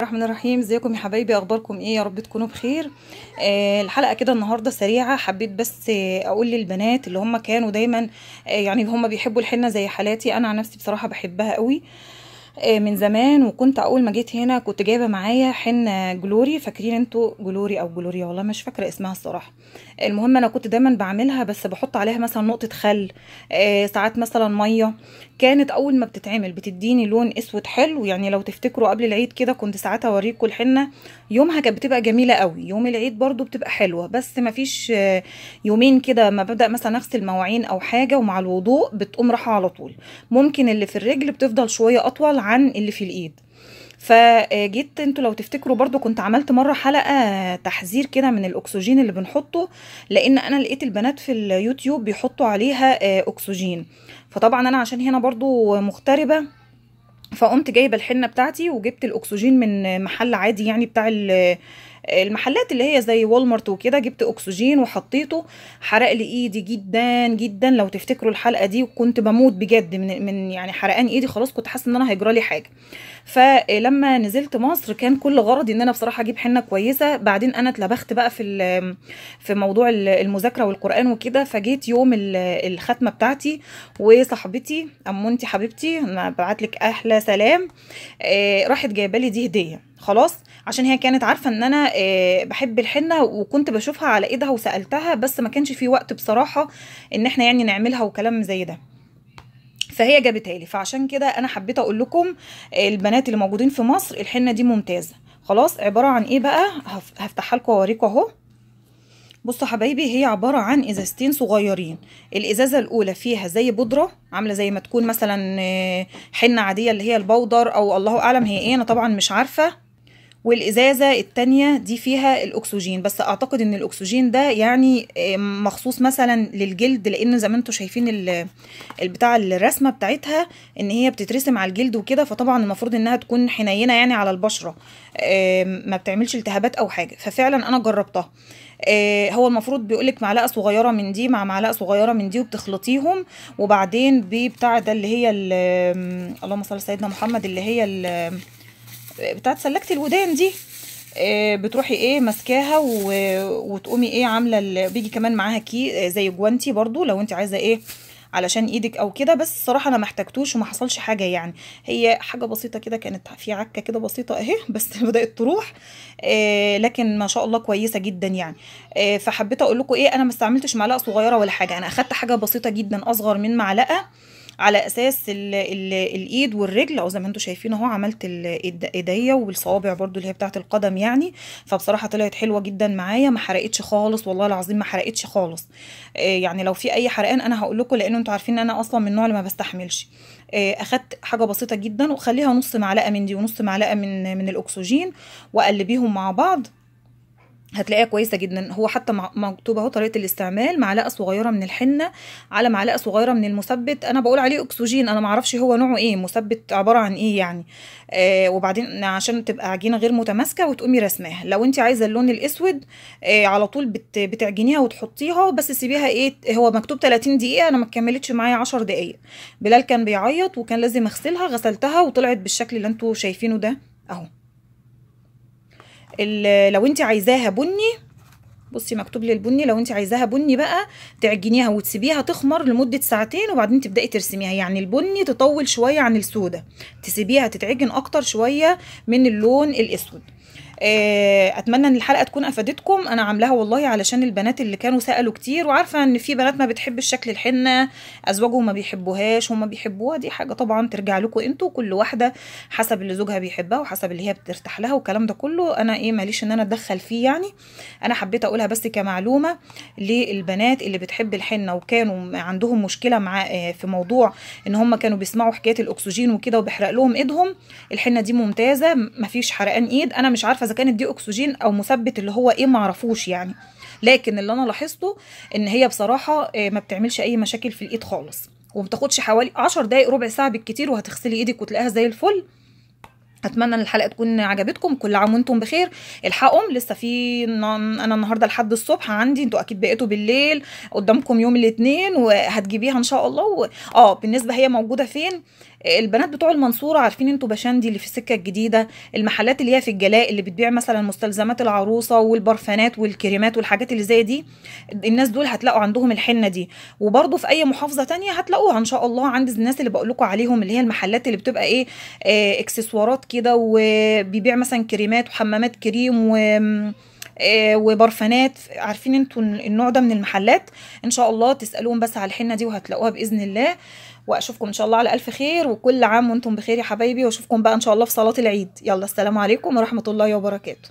الرحمن الرحيم. ازيكم يا حبايبي؟ اخباركم ايه؟ يا رب تكونوا بخير. الحلقه كده النهارده سريعه، حبيت بس اقول للبنات اللي هم كانوا دايما يعني هم بيحبوا الحنه زي حالاتي. انا عن نفسي بصراحه بحبها قوي من زمان، وكنت اول ما جيت هنا كنت جايبه معايا حنه جلوري. فاكرين انتوا جلوري او جلوريا؟ والله مش فاكره اسمها الصراحه. المهم انا كنت دايما بعملها، بس بحط عليها مثلا نقطه خل، ساعات مثلا ميه. كانت اول ما بتتعمل بتديني لون اسود حلو. يعني لو تفتكروا قبل العيد كده كنت ساعات اوريكم الحنه، يومها كانت بتبقى جميله قوي. يوم العيد برضو بتبقى حلوه، بس ما فيش يومين كده ما ببدا مثلا اغسل مواعين او حاجه ومع الوضوء بتقوم راحه على طول. ممكن اللي في الرجل بتفضل شويه اطول عن اللي في الايد. فجيت انتوا لو تفتكروا برضو كنت عملت مرة حلقة تحذير كده من الاكسجين اللي بنحطه، لان انا لقيت البنات في اليوتيوب بيحطوا عليها اكسجين. فطبعا انا عشان هنا برضو مغتربة، فقمت جايبة الحنة بتاعتي وجبت الاكسجين من محل عادي، يعني بتاع المحلات اللي هي زي والمارت وكده. جبت اكسجين وحطيته، حرق لي ايدي جدا جدا. لو تفتكروا الحلقه دي كنت بموت بجد من يعني حرقان ايدي، خلاص كنت حاسه ان انا هيجرى لي حاجه. فلما نزلت مصر كان كل غرضي ان انا بصراحه اجيب حنه كويسه. بعدين انا اتلبخت بقى في موضوع المذاكره والقران وكده. فجيت يوم الختمه بتاعتي، وصاحبتي امونتي حبيبتي انا ببعت لك احلى سلام، راحت جايبه لي دي هديه خلاص، عشان هي كانت عارفه ان انا بحب الحنه وكنت بشوفها على ايدها وسالتها، بس ما كانش في وقت بصراحه ان احنا يعني نعملها وكلام زي ده. فهي جابتها لي، فعشان كده انا حبيت اقول لكم البنات اللي موجودين في مصر الحنه دي ممتازه. خلاص عباره عن ايه بقى؟ هفتحها لكم واوريكم اهو. بصوا حبايبي، هي عباره عن ازازتين صغيرين. الازازه الاولى فيها زي بودره، عامله زي ما تكون مثلا حنه عاديه اللي هي البودر، او الله اعلم هي ايه، انا طبعا مش عارفه. والازازه التانية دي فيها الاكسجين، بس اعتقد ان الاكسجين ده يعني مخصوص مثلا للجلد، لان زي ما انتم شايفين البتاع الرسمه بتاعتها ان هي بتترسم على الجلد وكده. فطبعا المفروض انها تكون حنينه يعني على البشره، ما بتعملش التهابات او حاجه. ففعلا انا جربتها. هو المفروض بيقولك معلقه صغيره من دي مع معلقه صغيره من دي، وبتخلطيهم. وبعدين بتاع ده اللي هي اللهم صل على سيدنا محمد، اللي هي بتاعت سلكت الودان دي، بتروحي ايه ماسكاها وتقومي ايه عامله بيجي كمان معاها كي زي جوانتي برضو لو انت عايزه ايه علشان ايدك او كده. بس الصراحه انا ما احتاجتوش وما حصلش حاجه، يعني هي حاجه بسيطه كده، كانت في عكه كده بسيطه اهي بس بدات تروح. لكن ما شاء الله كويسه جدا يعني. فحبيت اقول لكم ايه، انا ما استعملتش معلقه صغيره ولا حاجه، انا اخدت حاجه بسيطه جدا اصغر من معلقه، على اساس الايد والرجل، او زي ما انتم شايفين اهو عملت ايديا والصوابع برضو اللي هي بتاعه القدم يعني. فبصراحه طلعت حلوه جدا معايا، ما حرقتش خالص، والله العظيم ما حرقتش خالص. يعني لو في اي حرقان انا هقول لكم، لان انتوا عارفين ان انا اصلا من النوع اللي ما بستحملش. اخدت حاجه بسيطه جدا، وخليها نص معلقه من دي ونص معلقه من الاكسجين، وقلبيهم مع بعض هتلاقيها كويسه جدا. هو حتى مكتوب اهو طريقه الاستعمال: معلقه صغيره من الحنه على معلقه صغيره من المثبت. انا بقول عليه اكسجين، انا معرفش هو نوعه ايه، مثبت عباره عن ايه يعني. وبعدين عشان تبقى عجينه غير متماسكه وتقومي رسماها. لو انت عايزه اللون الاسود على طول بتعجنيها وتحطيها، بس سيبيها ايه، هو مكتوب 30 دقيقه، انا ما كملتش معايا 10 دقائق. بلال كان بيعيط وكان لازم اغسلها، غسلتها وطلعت بالشكل اللي انتوا شايفينه ده اهو. لو انت عايزاها بني، بصي مكتوب لي البني، لو انت عايزاها بني بقى تعجنيها وتسيبيها تخمر لمدة ساعتين وبعدين تبدأي ترسميها. يعني البني تطول شوية عن السودة، تسيبيها تتعجن اكتر شوية من اللون الاسود. اتمنى ان الحلقه تكون افادتكم. انا عاملاها والله علشان البنات اللي كانوا سالوا كتير، وعارفه ان في بنات ما بتحبش شكل الحنه، ازواجهم ما بيحبوهاش، هم بيحبوها. دي حاجه طبعا ترجع لكم انتوا، كل واحده حسب اللي زوجها بيحبها وحسب اللي هي بترتاح لها والكلام ده كله. انا ايه ماليش ان انا اتدخل فيه يعني. انا حبيت اقولها بس كمعلومه للبنات اللي بتحب الحنه وكانوا عندهم مشكله مع في موضوع ان هم كانوا بيسمعوا حكايه الاكسجين وكده وبيحرق لهم ايدهم. الحنه دي ممتازه، مفيش حرقان ايد. انا مش عارفه اذا كانت دي اكسجين او مثبت اللي هو ايه، معرفوش يعني. لكن اللي انا لاحظته ان هي بصراحه ما بتعملش اي مشاكل في الايد خالص، ومتاخدش حوالي 10 دقايق ربع ساعه بالكتير وهتغسلي ايدك وتلاقيها زي الفل. اتمنى ان الحلقه تكون عجبتكم. كل عام وانتم بخير. الحقهم لسه في انا النهارده لحد الصبح عندي، انتوا اكيد بقيتوا بالليل قدامكم يوم الاثنين وهتجيبيها ان شاء الله بالنسبه هي موجوده فين، البنات بتوع المنصوره عارفين انتوا بشندي اللي في السكه الجديده، المحلات اللي هي في الجلاء اللي بتبيع مثلا مستلزمات العروسه والبرفانات والكريمات والحاجات اللي زي دي، الناس دول هتلاقوا عندهم الحنه دي. وبرده في اي محافظه تانية هتلاقوها ان شاء الله عند الناس اللي بقول لكم عليهم، اللي هي المحلات اللي بتبقى ايه، اكسسوارات كده، وبيبيع مثلا كريمات وحمامات كريم وبرفانات. عارفين انتوا النوع ده من المحلات، ان شاء الله تسالوهم بس على الحنه دي وهتلاقوها باذن الله. واشوفكم ان شاء الله على الف خير، وكل عام وانتم بخير يا حبايبي، واشوفكم بقى ان شاء الله في صلاه العيد. يلا السلام عليكم ورحمه الله وبركاته.